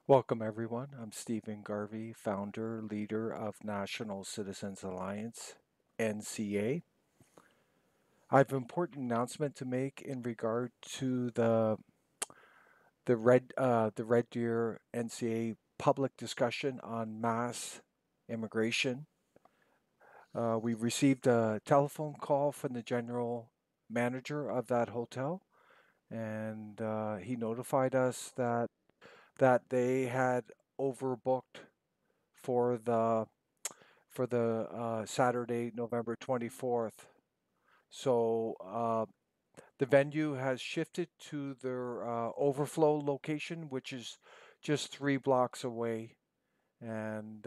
Welcome, everyone. I'm Stephen Garvey, founder, leader of National Citizens Alliance, NCA. I have an important announcement to make in regard to the Red Deer NCA public discussion on mass immigration. We received a telephone call from the general manager of that hotel, and he notified us that they had overbooked for the Saturday, November 24th. So the venue has shifted to their overflow location, which is just 3 blocks away. And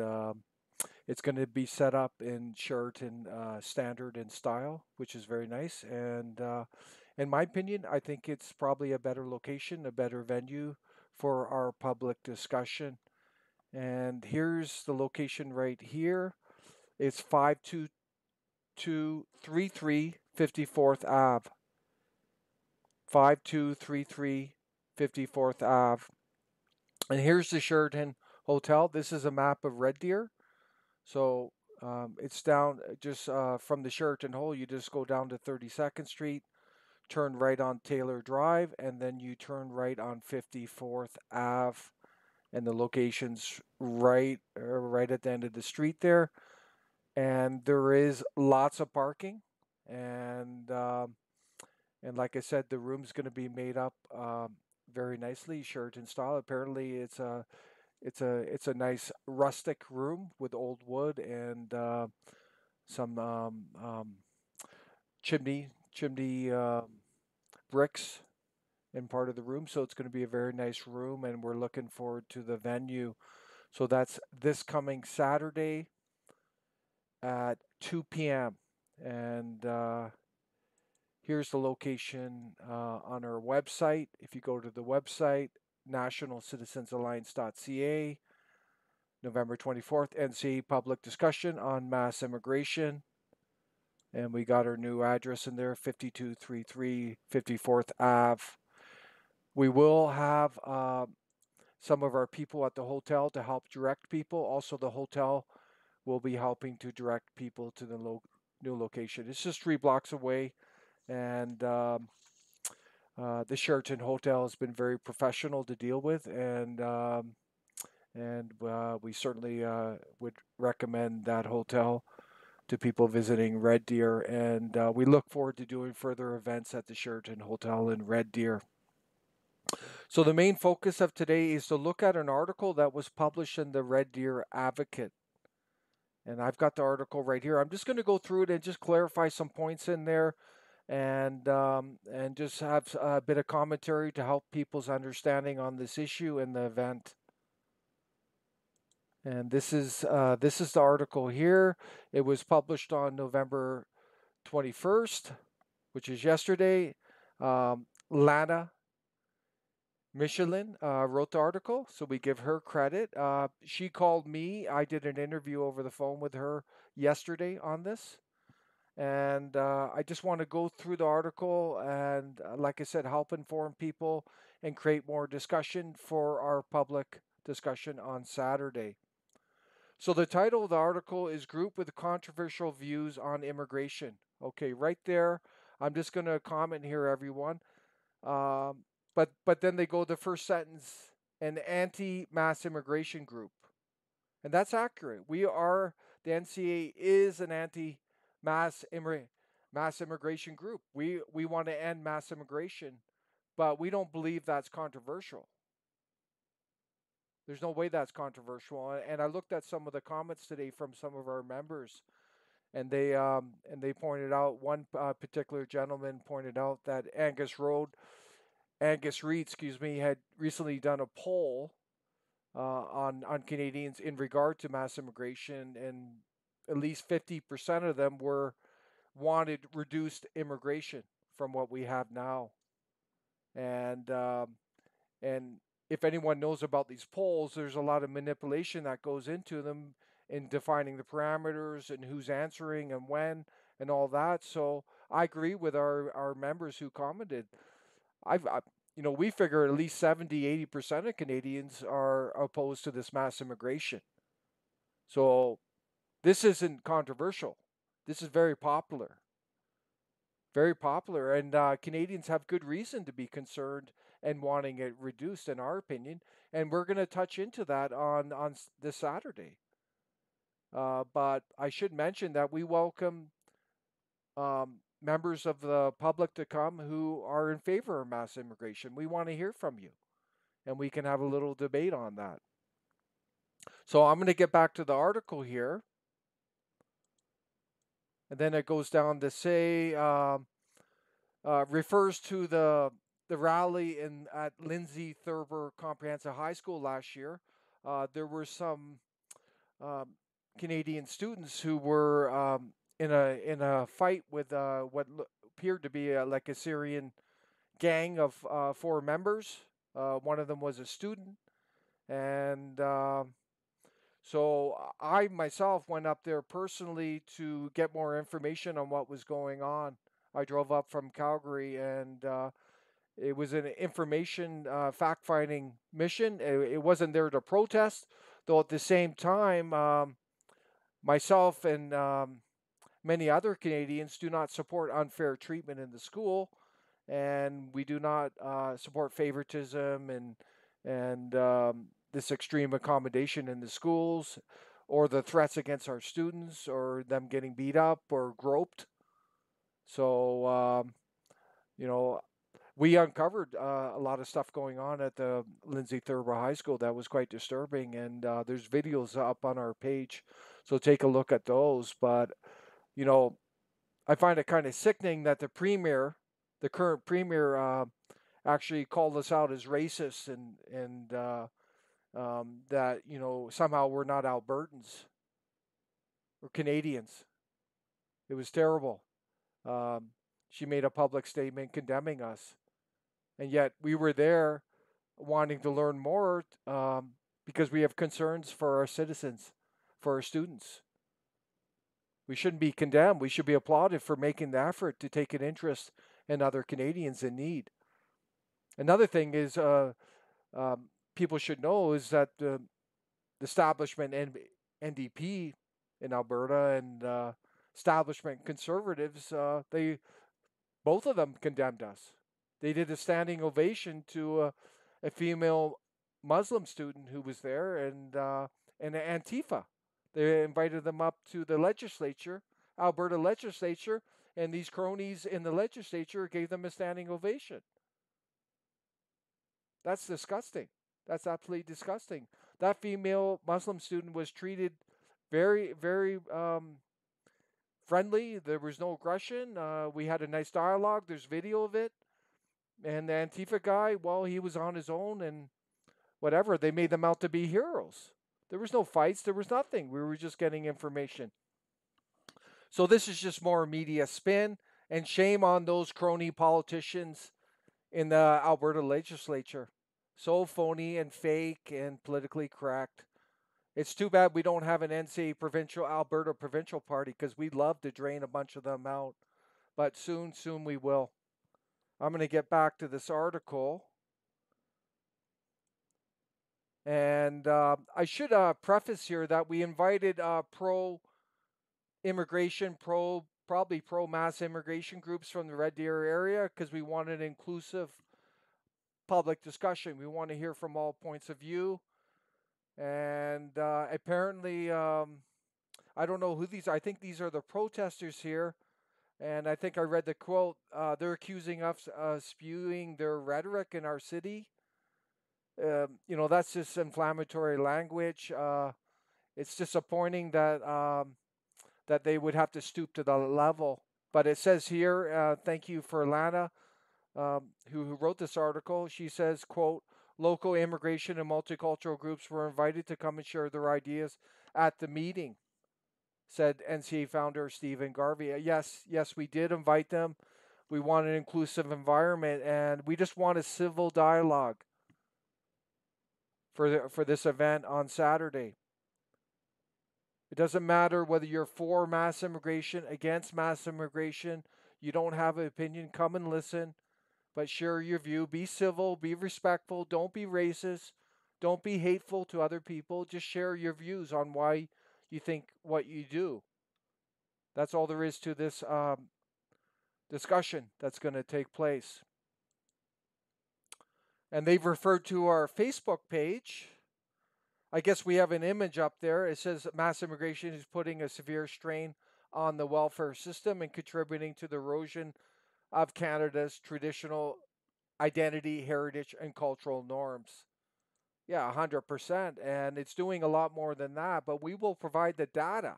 it's going to be set up in Sheraton standard and style, which is very nice. And in my opinion, I think it's probably a better location, a better venue for our public discussion. And here's the location right here. It's 52233 54th Ave. 5233 54th Ave. And here's the Sheraton Hotel. This is a map of Red Deer. So it's down just from the Sheraton Hole. You just go down to 32nd Street, turn right on Taylor Drive, and then you turn right on 54th Ave. And the location's right at the end of the street there. And there is lots of parking, and like I said, the room's going to be made up very nicely, Sheraton style. Apparently, it's a nice rustic room with old wood and some chimney bricks in part of the room. So it's going to be a very nice room, and we're looking forward to the venue. So that's this coming Saturday at 2 p.m. And here's the location on our website. If you go to the website, nationalcitizensalliance.ca, November 24th, NCA Public Discussion on Mass Immigration. And we got our new address in there, 5233 54th Ave. We will have some of our people at the hotel to help direct people. Also, the hotel will be helping to direct people to the new location. It's just 3 blocks away, and the Sheraton Hotel has been very professional to deal with, and we certainly would recommend that hotel to people visiting Red Deer. And we look forward to doing further events at the Sheraton Hotel in Red Deer. So the main focus of today is to look at an article that was published in the Red Deer Advocate. And I've got the article right here. I'm just going to go through it and just clarify some points in there, and just have a bit of commentary to help people's understanding on this issue and the event. And this is the article here. It was published on November 21st, which is yesterday. Lana Michelin wrote the article, so we give her credit. She called me. I did an interview over the phone with her yesterday on this. And I just want to go through the article and, like I said, help inform people and create more discussion for our public discussion on Saturday. So the title of the article is Group with Controversial Views on Immigration. Okay, right there. I'm just going to comment here, everyone. But then they go the first sentence, an anti-mass immigration group. And that's accurate. The NCA is an anti-mass immigration group. We want to end mass immigration, but we don't believe that's controversial. There's no way that's controversial. And I looked at some of the comments today from some of our members, and they pointed out, one particular gentleman pointed out that Angus Reid, had recently done a poll on Canadians in regard to mass immigration, and at least 50% of them wanted reduced immigration from what we have now. And if anyone knows about these polls, there's a lot of manipulation that goes into them in defining the parameters and who's answering and when and all that. So I agree with our members who commented. we figure at least 70-80% of Canadians are opposed to this mass immigration. So this isn't controversial. This is very popular. Very popular. And Canadians have good reason to be concerned and wanting it reduced, in our opinion. And we're going to touch into that on this Saturday. But I should mention that we welcome members of the public to come who are in favor of mass immigration. We want to hear from you, and we can have a little debate on that. So I'm going to get back to the article here. And then it goes down to say, refers to the rally at Lindsay Thurber Comprehensive High School last year. There were some um, Canadian students who were in a fight with what appeared to be like a Syrian gang of 4 members. One of them was a student, and so I myself went up there personally to get more information on what was going on. I drove up from Calgary, and it was an information fact-finding mission. It wasn't there to protest, though at the same time, myself and many other Canadians do not support unfair treatment in the school, and we do not support favoritism and this extreme accommodation in the schools, or the threats against our students, or them getting beat up or groped. So, you know, we uncovered a lot of stuff going on at the Lindsay Thurber High School that was quite disturbing, and there's videos up on our page, so take a look at those. But you know, I find it kind of sickening that the current premier, actually called us out as racist, and that somehow we're not Albertans or Canadians. It was terrible. Um, she made a public statement condemning us, and yet we were there wanting to learn more, because we have concerns for our citizens, for our students. We shouldn't be condemned. We should be applauded for making the effort to take an interest in other Canadians in need. Another thing is, people should know is that the establishment and NDP in Alberta and establishment conservatives, they both of them condemned us. They did a standing ovation to a female Muslim student who was there, and Antifa. They invited them up to the legislature, Alberta legislature, and these cronies in the legislature gave them a standing ovation. That's disgusting. That's absolutely disgusting. That female Muslim student was treated very, very friendly. There was no aggression. We had a nice dialogue. There's video of it. And the Antifa guy, well, he was on his own and whatever. They made them out to be heroes. There was no fights. There was nothing. We were just getting information. So this is just more media spin, and shame on those crony politicians in the Alberta legislature. So phony and fake and politically correct. It's too bad we don't have an NCA Alberta provincial party, because we'd love to drain a bunch of them out. But soon we will. I'm going to get back to this article. And I should preface here that we invited pro-immigration, probably pro-mass immigration groups from the Red Deer area, because we want an inclusive public discussion. We want to hear from all points of view. And apparently, I don't know who these are. I think these are the protesters here. And I think I read the quote. They're accusing us of spewing their rhetoric in our city. That's just inflammatory language. It's disappointing that they would have to stoop to the level. But it says here, thank you for Lana, who wrote this article. She says, quote, local immigration and multicultural groups were invited to come and share their ideas at the meeting, said NCA founder Stephen Garvey. Yes, we did invite them. We want an inclusive environment, and we just want a civil dialogue for this event on Saturday. It doesn't matter whether you're for mass immigration, against mass immigration. You don't have an opinion. Come and listen. but share your view. Be civil, be respectful, don't be racist, don't be hateful to other people. Just share your views on why you think what you do. That's all there is to this discussion that's going to take place. And they've referred to our Facebook page. I guess we have an image up there. It says mass immigration is putting a severe strain on the welfare system and contributing to the erosion of Canada's traditional identity, heritage, and cultural norms. Yeah, 100%. And it's doing a lot more than that, but we will provide the data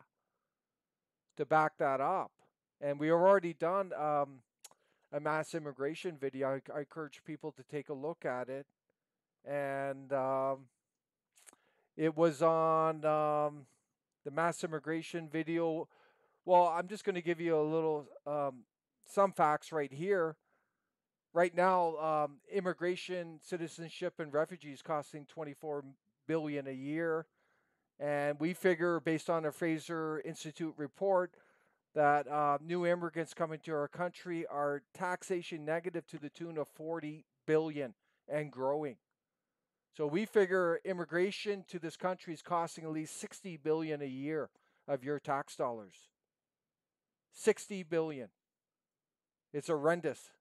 to back that up. And we have already done a mass immigration video. I encourage people to take a look at it. And it was on the mass immigration video. Well, I'm just going to give you a little, some facts right here. Right now, immigration, citizenship, and refugees costing $24 billion a year. And we figure, based on a Fraser Institute report, that new immigrants coming to our country are taxation negative to the tune of $40 billion and growing. So we figure immigration to this country is costing at least $60 billion a year of your tax dollars. $60 billion. It's horrendous.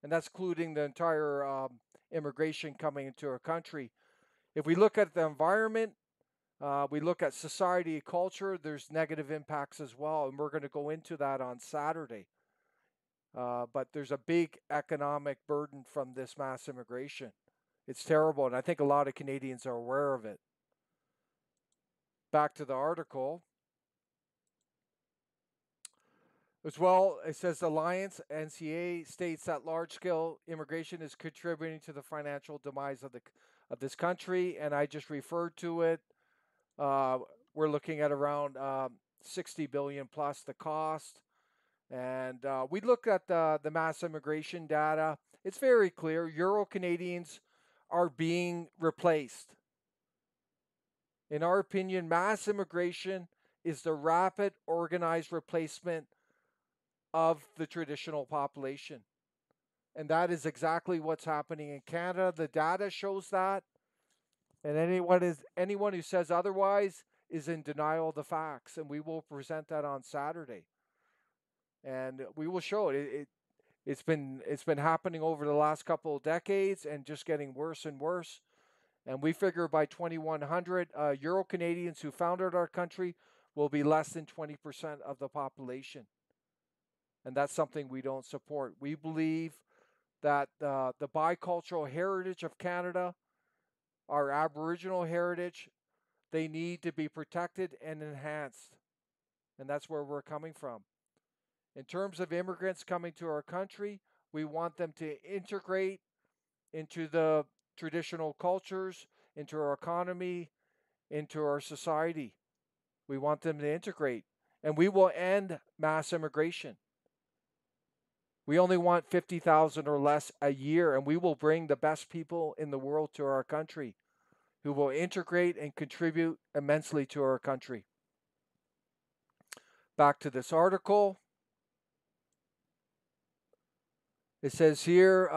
And that's including the entire immigration coming into our country. If we look at the environment, we look at society, culture, there's negative impacts as well. And we're going to go into that on Saturday. But there's a big economic burden from this mass immigration. It's terrible, and I think a lot of Canadians are aware of it. Back to the article. As well, it says the Alliance, NCA, states that large-scale immigration is contributing to the financial demise of this country, and I just referred to it. We're looking at around 60 billion plus the cost. And we looked at the mass immigration data. It's very clear. Euro Canadians are being replaced. In our opinion, mass immigration is the rapid, organized replacement of the traditional population. And that is exactly what's happening in Canada. The data shows that. And anyone who says otherwise is in denial of the facts. And we will present that on Saturday. And we will show it. It's been happening over the last couple of decades and just getting worse and worse. And we figure by 2100, Euro Canadians who founded our country will be less than 20% of the population. And that's something we don't support. We believe that the bicultural heritage of Canada, our Aboriginal heritage, they need to be protected and enhanced. And that's where we're coming from. In terms of immigrants coming to our country, we want them to integrate into the traditional cultures, into our economy, into our society. We want them to integrate. And we will end mass immigration. We only want 50,000 or less a year, and we will bring the best people in the world to our country who will integrate and contribute immensely to our country. Back to this article. It says here,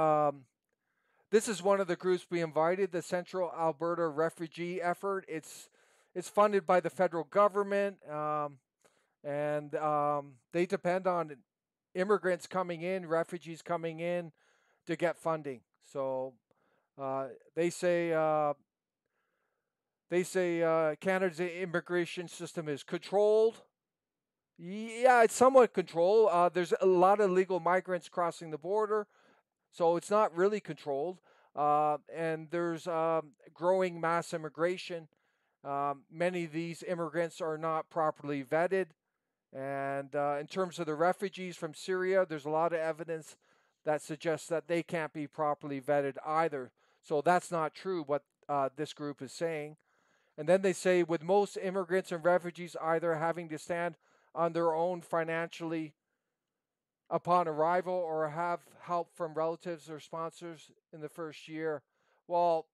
this is one of the groups we invited, the Central Alberta Refugee Effort. It's funded by the federal government, and they depend on immigrants coming in, refugees coming in to get funding. So they say Canada's immigration system is controlled. Yeah, it's somewhat controlled. There's a lot of illegal migrants crossing the border, so it's not really controlled. And there's growing mass immigration. Many of these immigrants are not properly vetted. And in terms of the refugees from Syria, there's a lot of evidence that suggests that they can't be properly vetted either. So that's not true, what this group is saying. And then they say, with most immigrants and refugees either having to stand on their own financially upon arrival or have help from relatives or sponsors in the first year. Well,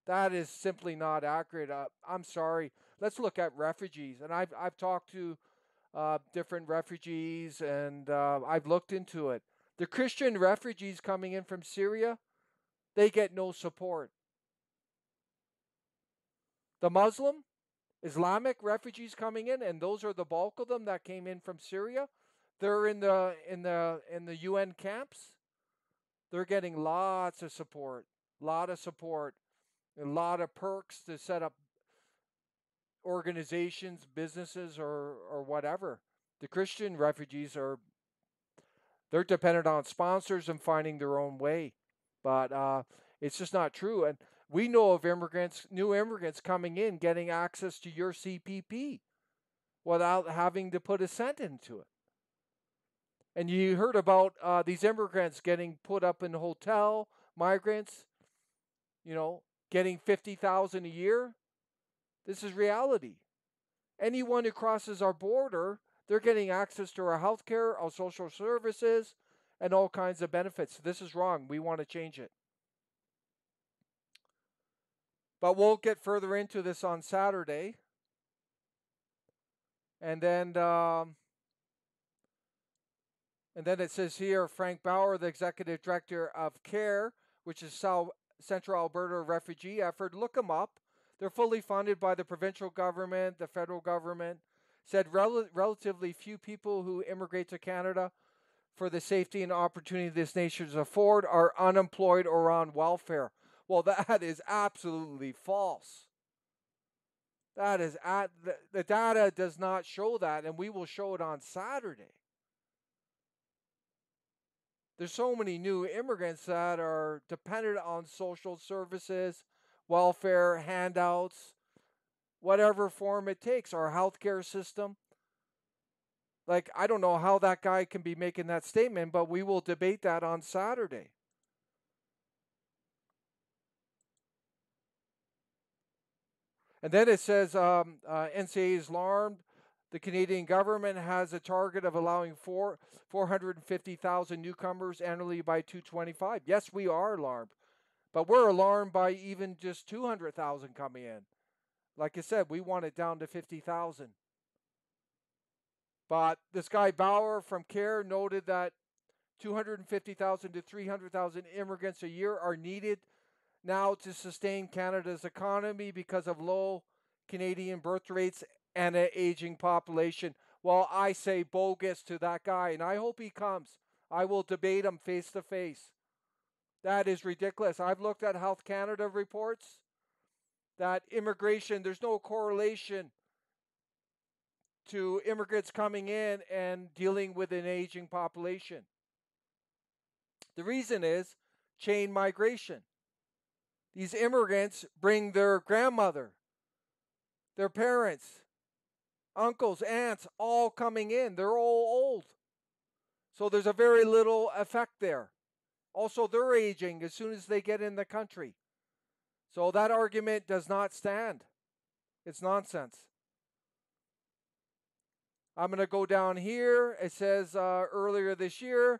that is simply not accurate. I'm sorry. Let's look at refugees. And I've talked to different refugees, and I've looked into it. The Christian refugees coming in from Syria, they get no support. The Muslim, Islamic refugees coming in, and those are the bulk of them that came in from Syria, they're in the UN camps. They're getting lots of support, a lot of perks to set up organizations, businesses, or whatever. The Christian refugees they're dependent on sponsors and finding their own way, but it's just not true. And we know of new immigrants coming in, getting access to your CPP without having to put a cent into it. And you heard about these immigrants getting put up in a hotel, migrants, getting $50,000 a year. This is reality. Anyone who crosses our border, they're getting access to our health care, our social services, and all kinds of benefits. This is wrong. We want to change it. But we'll get further into this on Saturday. And then it says here, Frank Bauer, the executive director of CARE, which is Central Alberta Refugee Effort. Look them up. They're fully funded by the provincial government, the federal government. Said relatively few people who immigrate to Canada for the safety and opportunity this nation afford are unemployed or on welfare. Well, that is absolutely false. The data does not show that, and we will show it on Saturday. There's so many new immigrants that are dependent on social services, welfare, handouts, whatever form it takes, our healthcare system. Like, I don't know how that guy can be making that statement, but we will debate that on Saturday. And then it says NCA is alarmed. The Canadian government has a target of allowing 450,000 newcomers annually by 2025. Yes, we are alarmed. But we're alarmed by even just 200,000 coming in. Like I said, we want it down to 50,000. But this guy Bauer from CARE noted that 250,000 to 300,000 immigrants a year are needed now to sustain Canada's economy because of low Canadian birth rates and an aging population. Well, I say bogus to that guy, and I hope he comes. I will debate him face to face. That is ridiculous. I've looked at Health Canada reports that immigration, there's no correlation to immigrants coming in and dealing with an aging population. The reason is chain migration. These immigrants bring their grandmother, their parents, uncles, aunts, all coming in. They're all old. So there's a very little effect there. Also, they're aging as soon as they get in the country. So that argument does not stand. It's nonsense. I'm going to go down here. It says earlier this year,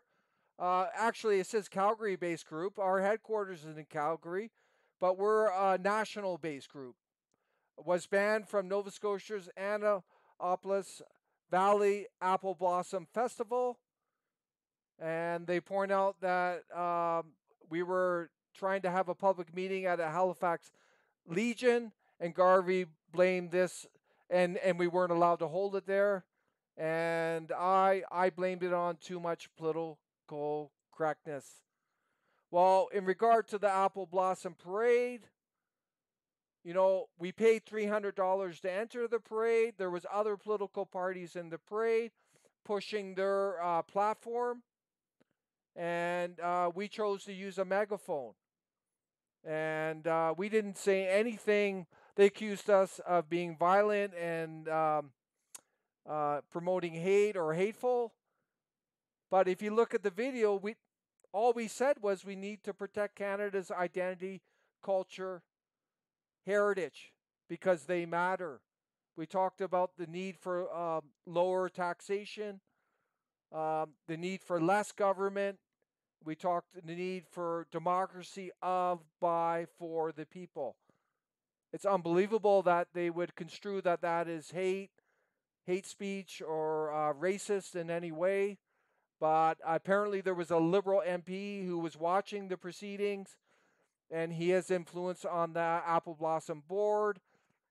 actually it says Calgary-based group. Our headquarters is in Calgary, but we're a national-based group. Was banned from Nova Scotia's Annapolis Valley Apple Blossom Festival. And they point out that we were trying to have a public meeting at a Halifax Legion, and Garvey blamed this, and we weren't allowed to hold it there. And I blamed it on too much political correctness. Well, in regard to the Apple Blossom Parade, we paid $300 to enter the parade. There was other political parties in the parade pushing their platform, and we chose to use a megaphone. And we didn't say anything. They accused us of being violent and promoting hate or hateful. But if you look at the video, all we said was we need to protect Canada's identity, culture, heritage, because they matter. We talked about the need for lower taxation, the need for less government. We talked the need for democracy of, by, for the people. It's unbelievable that they would construe that is hate speech, or racist in any way. but apparently there was a Liberal MP who was watching the proceedings, and he has influence on the Apple Blossom board.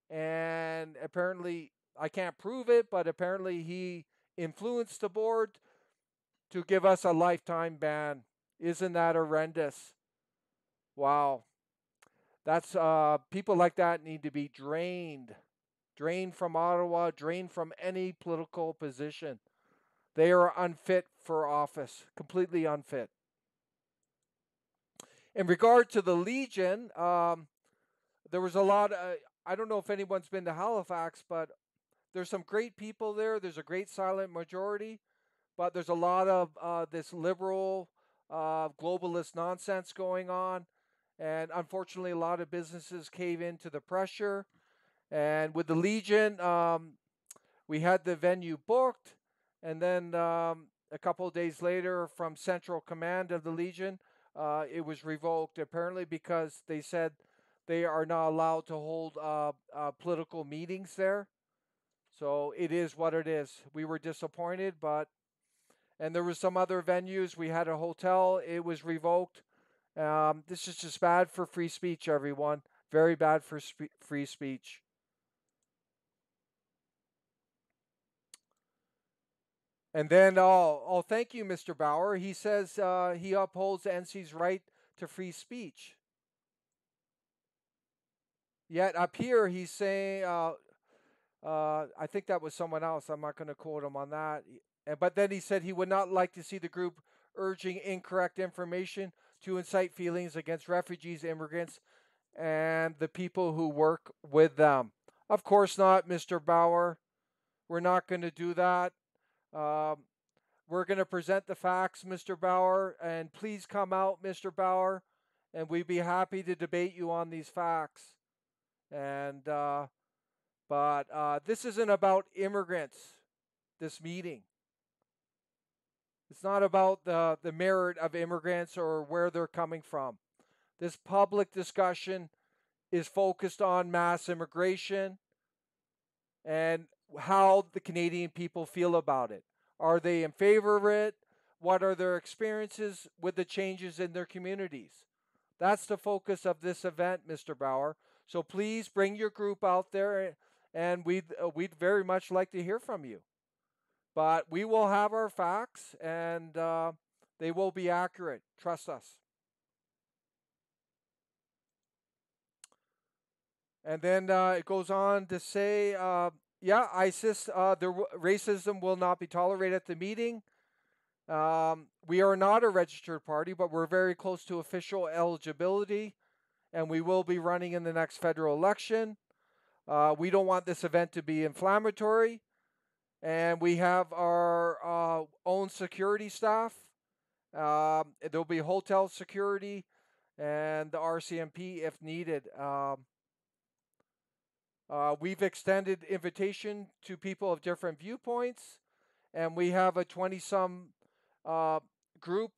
And apparently, I can't prove it, but apparently he influenced the board to give us a lifetime ban. Isn't that horrendous? Wow. That's people like that need to be drained from Ottawa, drained from any political position. They are unfit for office, completely unfit. In regard to the Legion, there was a lot. I don't know if anyone's been to Halifax, but there's some great people there. There's a great silent majority, but there's a lot of this liberal, globalist nonsense going on. And unfortunately, a lot of businesses cave into the pressure. And with the Legion, we had the venue booked. And then a couple of days later, from Central Command of the Legion, it was revoked, apparently because they said they are not allowed to hold political meetings there. So it is what it is. We were disappointed, and there was some other venues. We had a hotel. It was revoked. This is just bad for free speech, everyone. Very bad for free speech. And then, thank you, Mr. Bauer. He says he upholds NC's right to free speech. Yet up here, he's saying, I think that was someone else. I'm not going to quote him on that. But then he said he would not like to see the group urging incorrect information to incite feelings against refugees, immigrants, and the people who work with them. Of course not, Mr. Bauer. We're not going to do that. We're going to present the facts, Mr. Bauer, and please come out, Mr. Bauer, and we'd be happy to debate you on these facts. And but this isn't about immigrants. This meeting. It's not about the merit of immigrants or where they're coming from. This public discussion is focused on mass immigration and how the Canadian people feel about it. Are they in favor of it? What are their experiences with the changes in their communities? That's the focus of this event, Mr. Bauer. So please bring your group out there, and we'd very much like to hear from you. But we will have our facts, and they will be accurate. Trust us. And then it goes on to say, ISIS, racism will not be tolerated at the meeting. We are not a registered party, but we're very close to official eligibility, and we will be running in the next federal election. We don't want this event to be inflammatory, and we have our own security staff. There'll be hotel security and the RCMP if needed. We've extended invitation to people of different viewpoints, and we have a 20-some group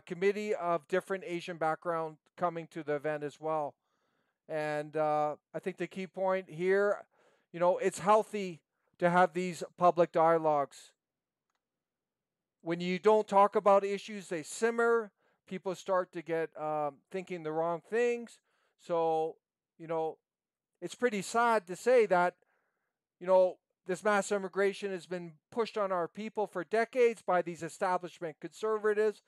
committee of different Asian background coming to the event as well. And I think the key point here, it's healthy to have these public dialogues. When you don't talk about issues, they simmer. People start to get thinking the wrong things. So, it's pretty sad to say that, this mass immigration has been pushed on our people for decades by these establishment conservatives,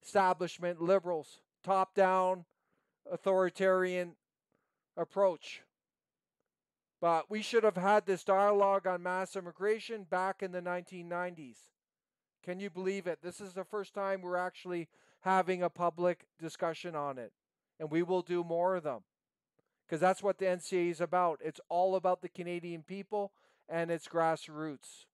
establishment liberals, top-down, authoritarian approach. But we should have had this dialogue on mass immigration back in the 1990s. Can you believe it? This is the first time we're actually having a public discussion on it. And we will do more of them. Because that's what the NCA is about. It's all about the Canadian people and its grassroots.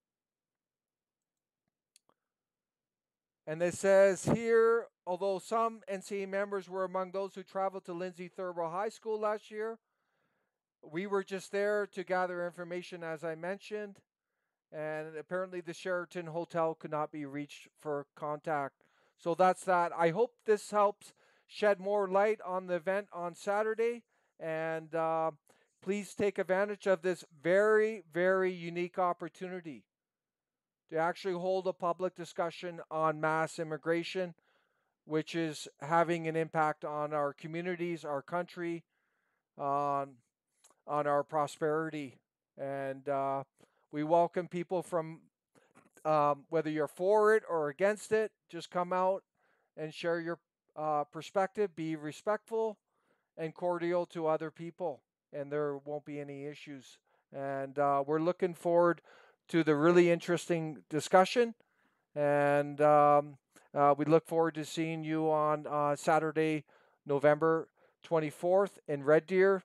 And it says here, although some NCA members were among those who traveled to Lindsay Thurlow High School last year, we were just there to gather information, as I mentioned. And apparently the Sheraton Hotel could not be reached for contact. So that's that. I hope this helps shed more light on the event on Saturday. And please take advantage of this very, very unique opportunity. to actually hold a public discussion on mass immigration, which is having an impact on our communities, our country, on our prosperity. And we welcome people from whether you're for it or against it, just come out and share your perspective. Be respectful and cordial to other people, and there won't be any issues. And we're looking forward to the really interesting discussion. And we look forward to seeing you on Saturday, November 24th in Red Deer.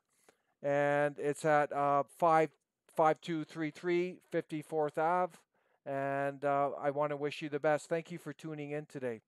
And it's at 5233 54th Ave. And I want to wish you the best. Thank you for tuning in today.